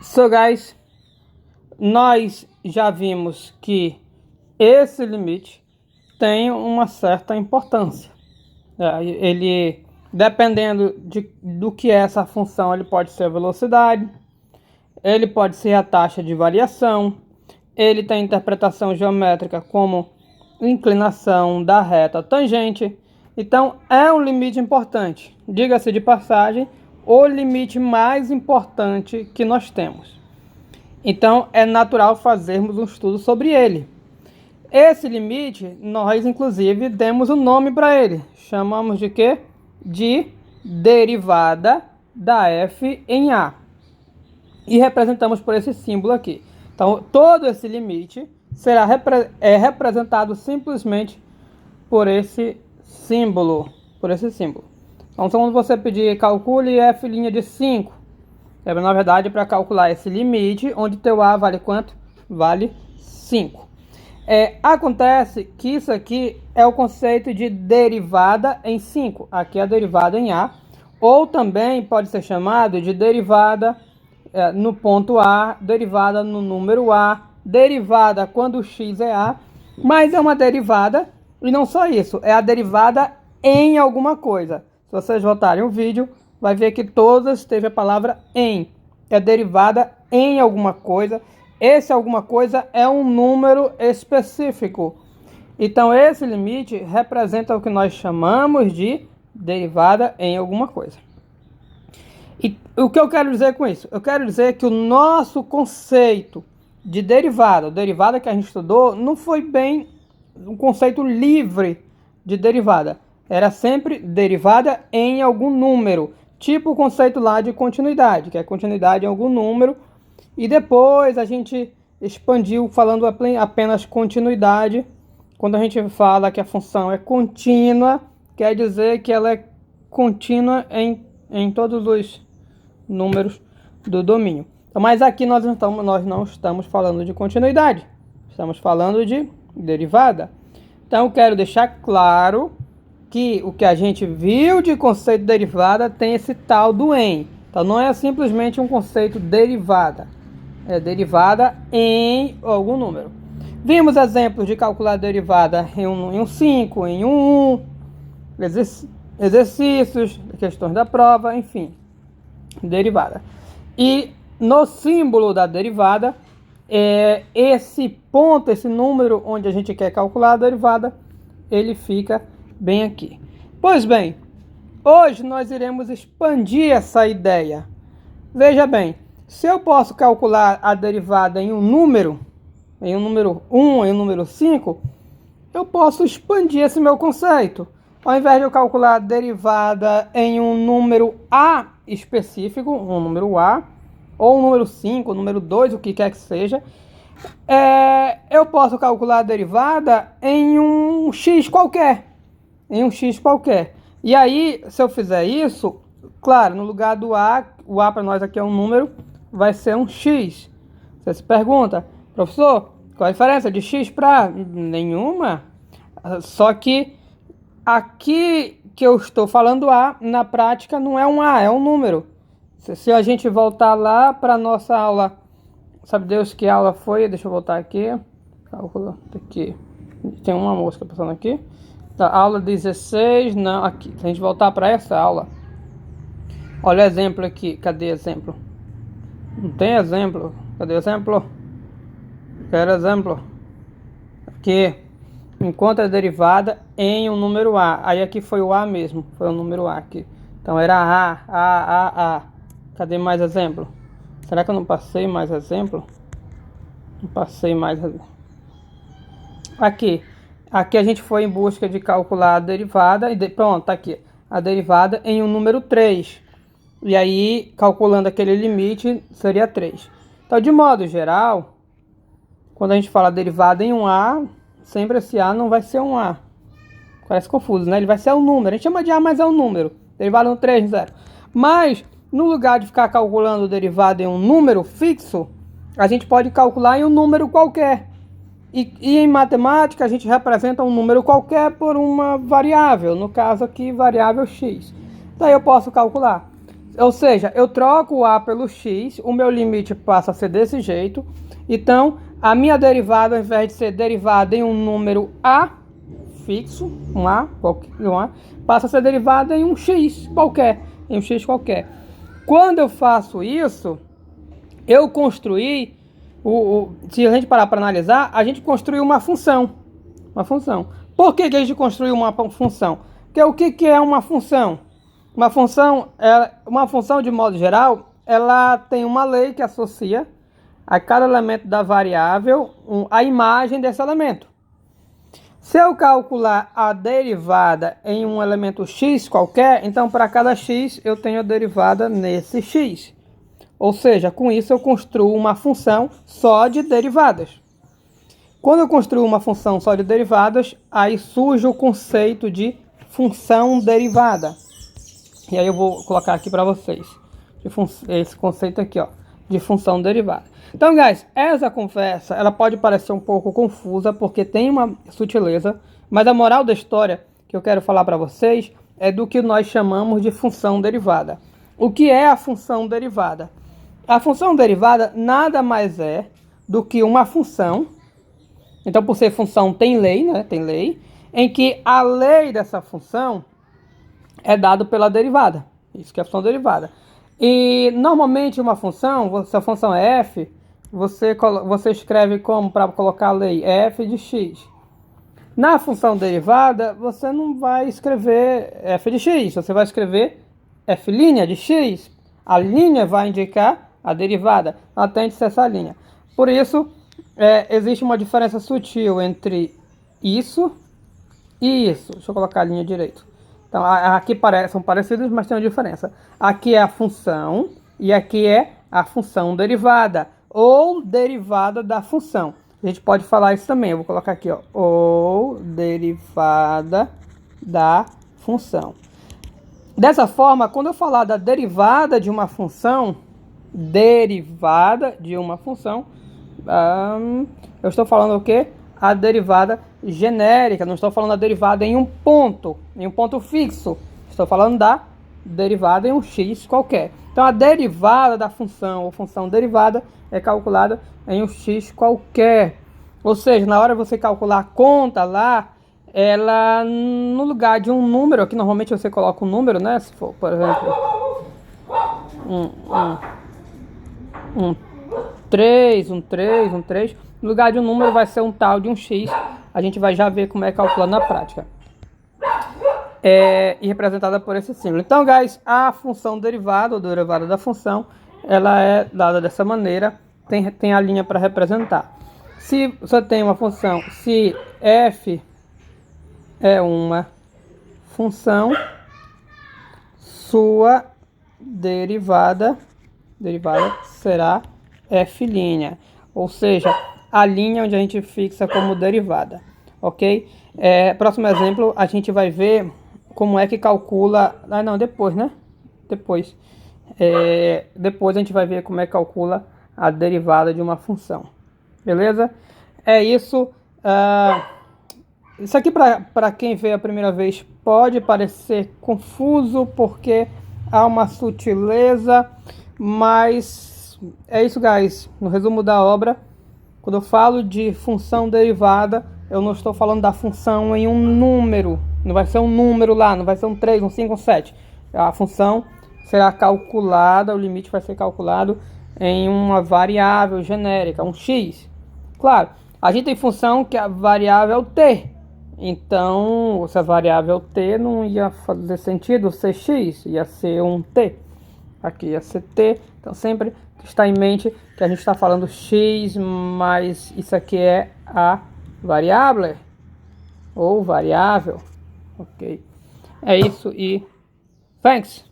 So guys, nós já vimos que esse limite tem uma certa importância. Ele, dependendo do que é essa função, ele pode ser a velocidade, ele pode ser a taxa de variação, ele tem interpretação geométrica como inclinação da reta tangente. Então é um limite importante. Diga-se de passagem, o limite mais importante que nós temos. Então é natural fazermos um estudo sobre ele. Esse limite, nós inclusive demos um nome para ele. Chamamos de quê? De derivada da f em a. E representamos por esse símbolo aqui. Então todo esse limite será representado simplesmente por esse símbolo. Então, quando você pedir calcule f' de 5, na verdade para calcular esse limite, onde teu a vale quanto? Vale 5. Acontece que isso aqui é o conceito de derivada em 5. Aqui é a derivada em a, ou também pode ser chamado de derivada no ponto A, derivada no número A, derivada quando o x é A, mas é uma derivada, e não só isso, é a derivada em alguma coisa. Se vocês voltarem o vídeo, vai ver que todas teve a palavra em. É derivada em alguma coisa. Esse alguma coisa é um número específico. Então esse limite representa o que nós chamamos de derivada em alguma coisa. E o que eu quero dizer com isso? Eu quero dizer que o nosso conceito de derivada que a gente estudou, não foi bem um conceito livre de derivada. Era sempre derivada em algum número. Tipo o conceito lá de continuidade, que é continuidade em algum número. E depois a gente expandiu falando apenas continuidade. Quando a gente fala que a função é contínua, quer dizer que ela é contínua em todos os números do domínio. Mas aqui nós não estamos falando de continuidade, estamos falando de derivada. Então eu quero deixar claro que o que a gente viu de conceito de derivada tem esse tal do em. Então não é simplesmente um conceito derivada, é derivada em algum número. Vimos exemplos de calcular derivada em um 5, em um 1, exercícios, questões da prova, enfim, derivada. E no símbolo da derivada, esse ponto, esse número onde a gente quer calcular a derivada, ele fica bem aqui. Pois bem, hoje nós iremos expandir essa ideia. Veja bem, se eu posso calcular a derivada em um número 1, em um número 5, eu posso expandir esse meu conceito. Ao invés de eu calcular a derivada em um número A específico, um número A, ou um número 5, um número 2, o que quer que seja, eu posso calcular a derivada em um x qualquer. E aí, se eu fizer isso, claro, no lugar do A, o A para nós aqui é um número, vai ser um x. Você se pergunta, professor, qual a diferença de x para nenhuma? Só que aqui que eu estou falando A, na prática não é um A, é um número. Se a gente voltar lá para nossa aula, sabe Deus que aula foi? Deixa eu voltar aqui. Calcula aqui. Tem uma mosca passando aqui. Tá, aula 16, não, aqui. Se a gente voltar para essa aula, olha o exemplo aqui. Cadê exemplo? Não tem exemplo. Cadê exemplo? Quero exemplo. Aqui. Encontra a derivada em um número A. Aí aqui foi o A mesmo. Foi o número A aqui. Então era A. Cadê mais exemplo? Será que eu não passei mais exemplo? Não passei mais. Aqui a gente foi em busca de calcular a derivada. E pronto, tá aqui. A derivada em um número 3. E aí, calculando aquele limite, seria 3. Então, de modo geral, quando a gente fala derivada em um A, sempre esse A não vai ser um A. Parece confuso, né? Ele vai ser um número. A gente chama de A, mas é um número. Derivada no 3, 0. Mas, no lugar de ficar calculando derivada em um número fixo, a gente pode calcular em um número qualquer. E em matemática, a gente representa um número qualquer por uma variável. No caso aqui, variável x. Daí eu posso calcular. Ou seja, eu troco o a pelo x, o meu limite passa a ser desse jeito. Então, a minha derivada, ao invés de ser derivada em um número a fixo, passa a ser derivada em um x qualquer. Quando eu faço isso, eu construí, se a gente parar para analisar, a gente construiu uma função. Por que a gente construiu uma função? Porque o que é uma função? Uma função, de modo geral, ela tem uma lei que associa a cada elemento da variável a imagem desse elemento. Se eu calcular a derivada em um elemento x qualquer, então para cada x eu tenho a derivada nesse x. Ou seja, com isso eu construo uma função só de derivadas. Quando eu construo uma função só de derivadas, aí surge o conceito de função derivada. E aí eu vou colocar aqui para vocês esse conceito aqui, ó, de função derivada. Então, guys, essa conversa, ela pode parecer um pouco confusa, porque tem uma sutileza, mas a moral da história que eu quero falar para vocês é do que nós chamamos de função derivada. O que é a função derivada? A função derivada nada mais é do que uma função. Então, por ser função, tem lei, né? Tem lei, em que a lei dessa função é dado pela derivada. Isso que é a função derivada. E normalmente uma função, se a função é f, você escreve como para colocar a lei? F de x. Na função derivada, você não vai escrever f de x, você vai escrever f' de x. A linha vai indicar a derivada, ela tem de ser essa linha. Por isso, existe uma diferença sutil entre isso e isso. Deixa eu colocar a linha direito. Então, aqui são parecidos, mas tem uma diferença. Aqui é a função e aqui é a função derivada, ou derivada da função. A gente pode falar isso também. Eu vou colocar aqui, ó, ou derivada da função. Dessa forma, quando eu falar da derivada de uma função, eu estou falando o quê? A derivada genérica, não estou falando da derivada em um ponto fixo. Estou falando da derivada em um x qualquer. Então, a derivada da função, ou função derivada, é calculada em um x qualquer. Ou seja, na hora de você calcular a conta lá, ela, no lugar de um número, aqui normalmente você coloca um número, né? Se for, por exemplo, 3, no lugar de um número vai ser um tal de um x. A gente vai já ver como é calculado na prática. E representada por esse símbolo. Então, guys, a função derivada, ou derivada da função, ela é dada dessa maneira. Tem a linha para representar. Se você tem uma função, se f é uma função, sua derivada será f', ou seja, a linha onde a gente fixa como derivada, ok? Próximo exemplo, a gente vai ver como é que calcula... depois, né? Depois a gente vai ver como é que calcula a derivada de uma função, beleza? É isso. Isso aqui, para quem vê a primeira vez, pode parecer confuso, porque há uma sutileza, mas é isso, guys. No resumo da obra, quando eu falo de função derivada, eu não estou falando da função em um número. Não vai ser um número lá, não vai ser um 3, um 5, um 7. A função será calculada, o limite vai ser calculado em uma variável genérica, um x. Claro, a gente tem função que a variável é o t. Então, se a variável t não ia fazer sentido ser x, ia ser um t. Aqui ia ser t. Então, sempre está em mente que a gente está falando x, mas isso aqui é a variável ou variável. Ok. É isso e thanks!